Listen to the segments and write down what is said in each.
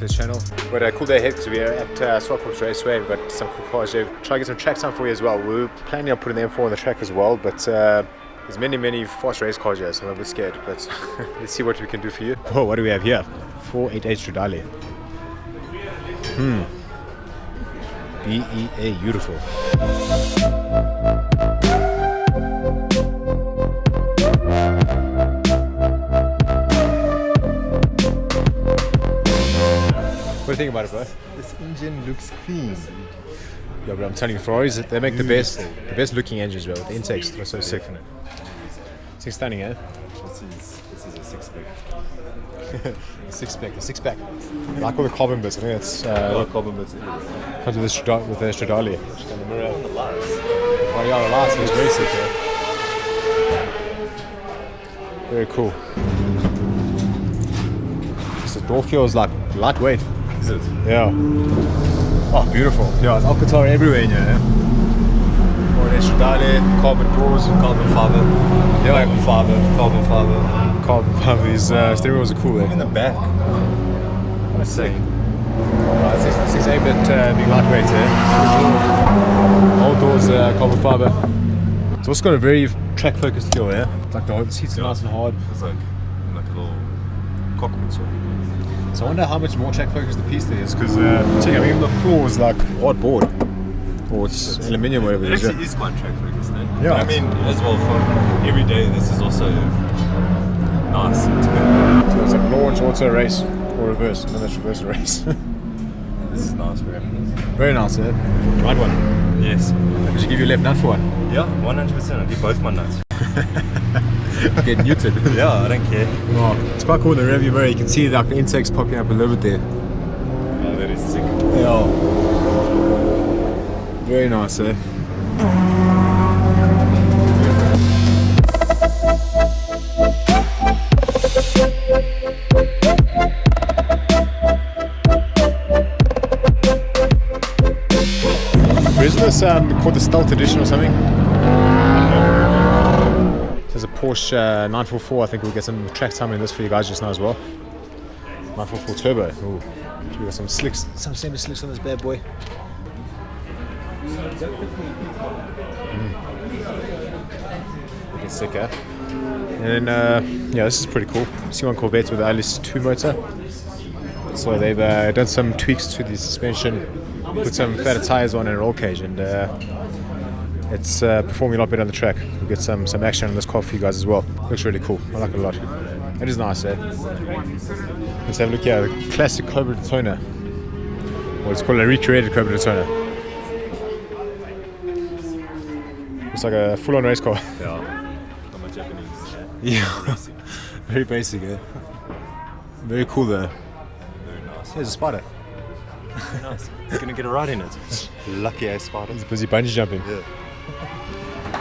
this channel. But a cool day ahead because we're at Swapcorp's Raceway. We've got some cool cars there. Try to get some track time for you as well. We were planning on putting the M4 on the track as well, but there's many fast race cars here, so I'm a bit scared. But let's see what we can do for you. Oh, what do we have here? 488 Stradale. BEA, beautiful. What do you think about it, bro? This engine looks clean. Yeah, but I'm telling you, Ferraris, they make the best looking engines, bro. The intakes are so sick. It's stunning, eh? This is a six-pack. A six-pack. Like all the carbon bits, I think that's... carbon bits. Comes with the Stradale. And the mirror and the lights. Oh yeah, the lights looks very sick, eh? Very cool. The door feels like lightweight. Is it? Yeah. Oh, beautiful. Yeah, it's Alcantara everywhere in here, yeah? Or an Stradale, carbon doors. Carbon fiber. Yeah. Carbon fiber. Carbon fiber. These steering wheels are cool, eh? In the back. That's sick. This is aimed at being lightweight, eh? All doors, carbon fiber. It's also got a very track-focused feel, yeah? It's like the seats are nice and hard. It's like a little cockpit sort of. So I wonder how much more track focused the piece there is, because check, I mean the floor is like hardboard, or it's aluminium, whatever it is. It actually is quite track focused, eh? Yeah. But I mean, as well for every day, this is also nice. So it's like launch, auto, race, or reverse. No, that's reverse race. This is nice, bro. Very nice, eh? Right one. Yes. Did you give your left nut for one? Yeah, 100%. I give both my nuts. Get muted. Yeah, I don't care. Oh, it's quite cool in the rearview mirror. You can see like the intakes popping up a little bit there. Oh, that is sick. Yeah. Very nice, eh? Isn't this called the Stealth Edition or something? There's a Porsche 944. I think we'll get some track time in this for you guys just now as well. 944 Turbo. Ooh. We got some slicks, some semi slicks on this bad boy. Looking sick, eh? And then, yeah, this is pretty cool. C1 Corvette with the LS2 motor. So they've done some tweaks to the suspension, put some fatter tires on and a roll cage, and it's performing a lot better on the track. We'll get some action on this car for you guys as well. Looks really cool. I like it a lot. It is nice, eh? Let's have a look here. The classic Cobra Daytona. Or it's called a recreated Cobra Daytona. It's like a full-on race car. Yeah. Not my Japanese. Yeah. Very basic, eh? Very cool though. Very nice. There's a spider. Nice. He's gonna get a ride in it. Lucky ass spider. He's busy bungee jumping. Yeah.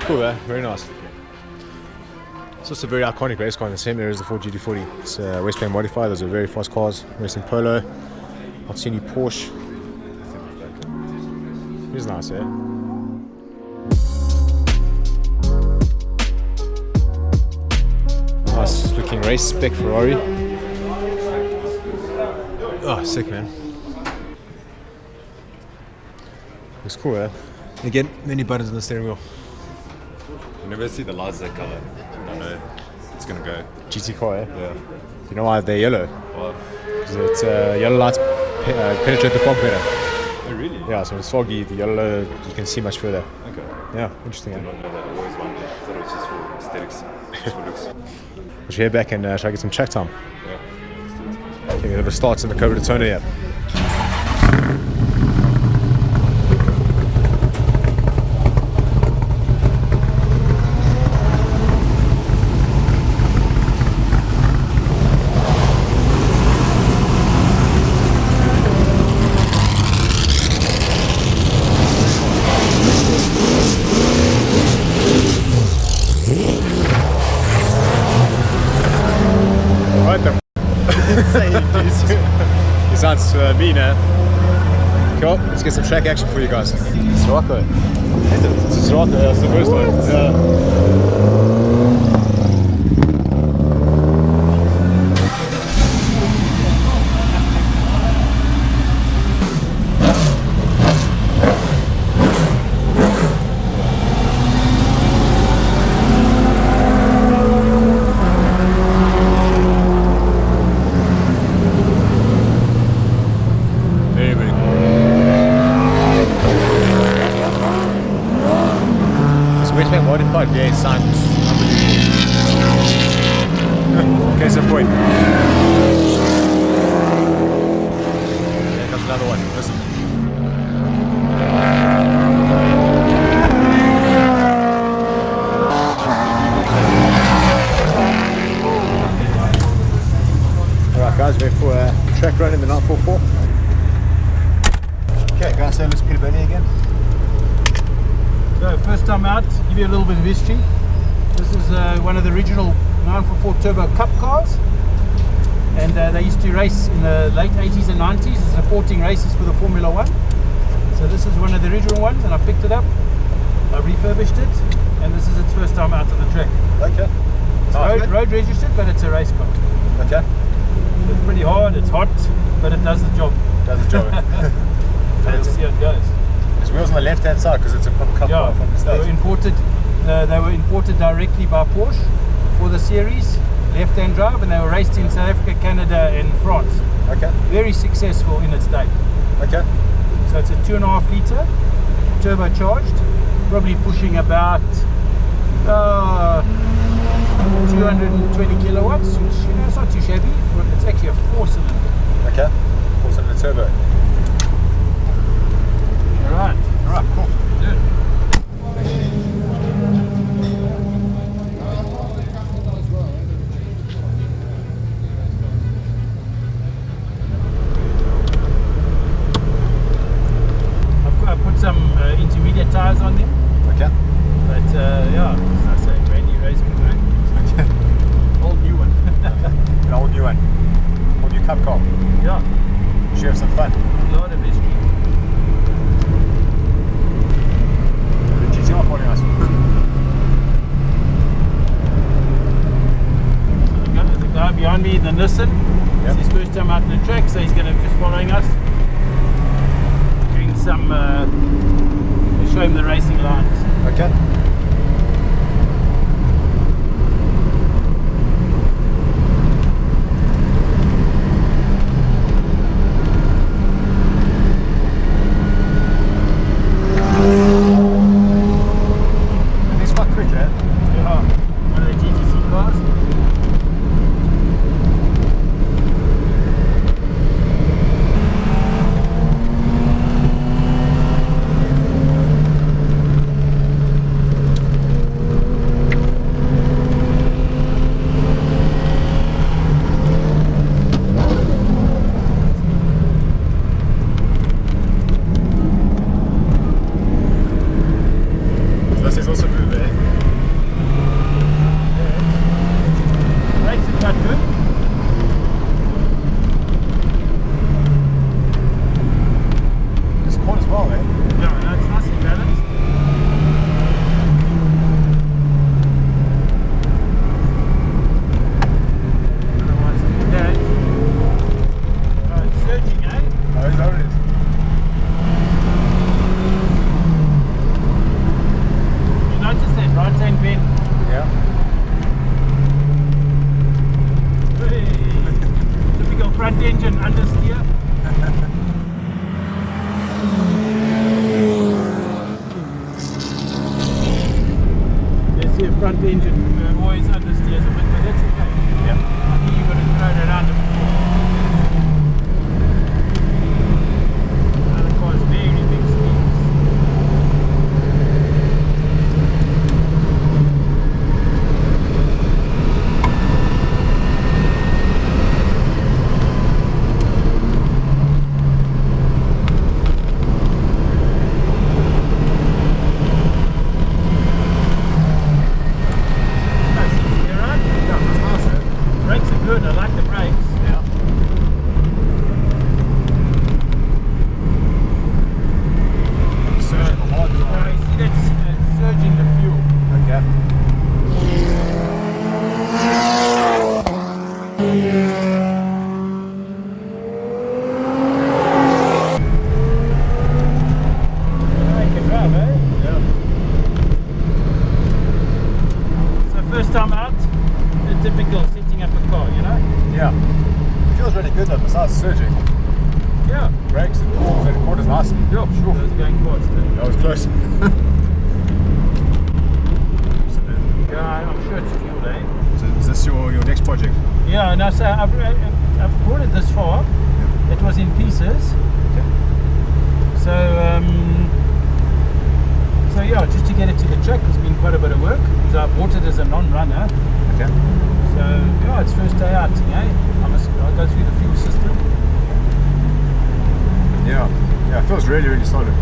Cool, eh? Very nice. It's also a very iconic race car in the same area as the Ford GT40. It's West Plain modified. Those are very fast cars. Racing Polo. Martini Porsche. It's nice, eh? Nice looking race spec Ferrari. Oh, sick, man. Looks cool, eh? Again, many buttons on the steering wheel. Whenever I see the lights that color, I know it's gonna go. GT car, eh? Yeah. You know why they're yellow? What? Because it's yellow lights penetrate the fog better. Oh, really? Yeah, so when it's foggy, the yellow you can see much further. Okay. Yeah, interesting. I Eh? didn't know that. I always wondered. I thought it was just for aesthetics. Just for looks. We should head back and try to get some track time. Yeah. I think it starts in the Cobra Daytona here. What the He sounds mean, eh? Cool, let's get some track action for you guys. It's Rocco. It's Rocco, that's the first one. 1.5 V8 sounds unbelievable. Case in point. Here comes another one. Listen. Alright guys, we're for a track run in the 944. Okay guys, so let's put it back again. So first time out, give you a little bit of history. This is one of the original 944 Turbo Cup cars, and they used to race in the late 80s and 90s, supporting races for the Formula 1. So this is one of the original ones, and I picked it up, I refurbished it, and this is its first time out on the track. Okay. It's road registered, but it's a race car. Okay. It's pretty hard, it's hot, but it does the job. Does the job. We'll see how it goes. There's wheels on the left hand side because it's a cup car from the States. They were imported directly by Porsche for the series, left hand drive, and they were raced in South Africa, Canada and France. Okay. Very successful in its day. Okay. So it's a 2.5 litre turbocharged, probably pushing about 220 kilowatts, which it's not too shabby. It's actually a 4-cylinder. Okay. 4-cylinder turbo. Alright, cool. Good. I put some intermediate tyres on them. Okay. But yeah, as I say, brand new race car, right? Okay. Old new one. An old new one. Old new cup car. Yeah, Should have some fun. a lot of history. The GT2 RS. The guy behind me in the Nissan, Yep. it's his first time out on the track, so he's going to be just following us. Doing some, we'll show him the racing lines. Okay. And it's quite quick, eh? Yeah, one of the GTC cars. This is also blue, eh? Brakes are quite good. It's quite as well, eh? Yeah, no, it's nicely balanced. Otherwise, it's dead. Oh, it's surging, eh? Oh, there it is. You notice that right-hand bend? Yeah. Hey, typical front engine understeer. You see a front engine always understeers a bit, but that's okay. Yeah. I think you've got to throw it around a bit more. Now the car's very big speeds. Nice, you right? Yeah, that's nice, eh? Brakes are good, I like the brakes. Yeah. Surgical hard You drive. see that's surging the fuel. Okay. I can drive, eh? Yeah. So first time out, the typical setting up a car, you know? Yeah. It feels really good though, besides surging. Yeah. Brakes and quarters nicely. Yeah, sure. Those are going fast. That was close. I'm sure it's fuel, eh? So is this your next project? Yeah, no, so I've brought it this far. It was in pieces. Okay. So, so yeah, just to get it to the track has been quite a bit of work. So I bought it as a non-runner. Okay. So yeah, it's first day out, eh? I'll go through the fuel system. Yeah. Yeah, it feels really, really solid.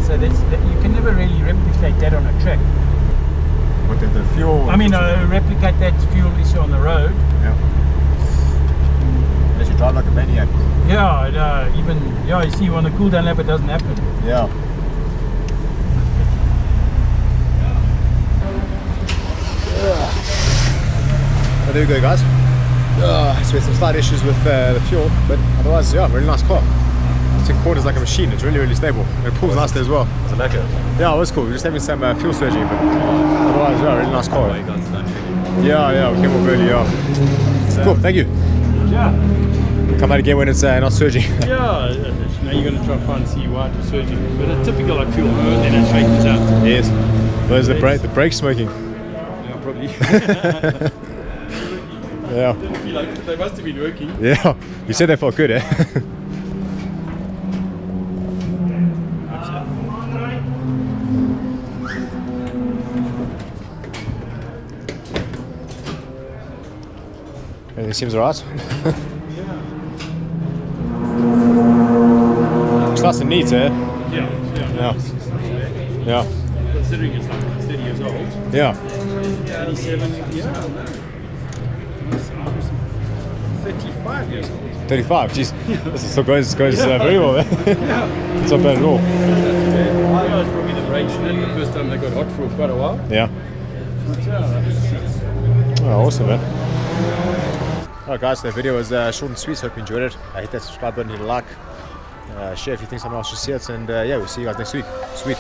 So you can never really replicate that on a track. But the fuel... I mean, replicate that fuel issue on the road. Yeah. Unless you drive like a maniac. Yeah, you see on a cool down lap it doesn't happen. Yeah. Well, there we go, guys. So we had some slight issues with the fuel, but otherwise, yeah, really nice car. It's in corners like a machine. It's really, really stable. And it pulls nicely as well. It's a lekker. Yeah, it was cool. We're just having some fuel surging, but otherwise, yeah, really nice car. Yeah, we came up early, yeah. Cool, thank you. Yeah. Come out again when it's not surging. Yeah, now you're going to try and find see why it's surging. But a typical like fuel, then it straightens out. Yes. There's the brake smoking. Yeah, probably. Yeah. Didn't feel like they must have been working. Yeah. You said they felt good, eh? Everything seems alright. It's nice and neat, eh? Yeah. Considering it's like 30 years old. Yeah. 87, yeah. 35 years old. 35, jeez. This still goes very well, eh? It's not bad at all. Yeah, it's probably the brakes in it. The first time they got hot for quite a while. Yeah. Oh, awesome, man. Alright guys, so the video was short and sweet, so hope you enjoyed it. Hit that subscribe button, hit a like, share if you think someone else should see it, and yeah, we'll see you guys next week. Sweet.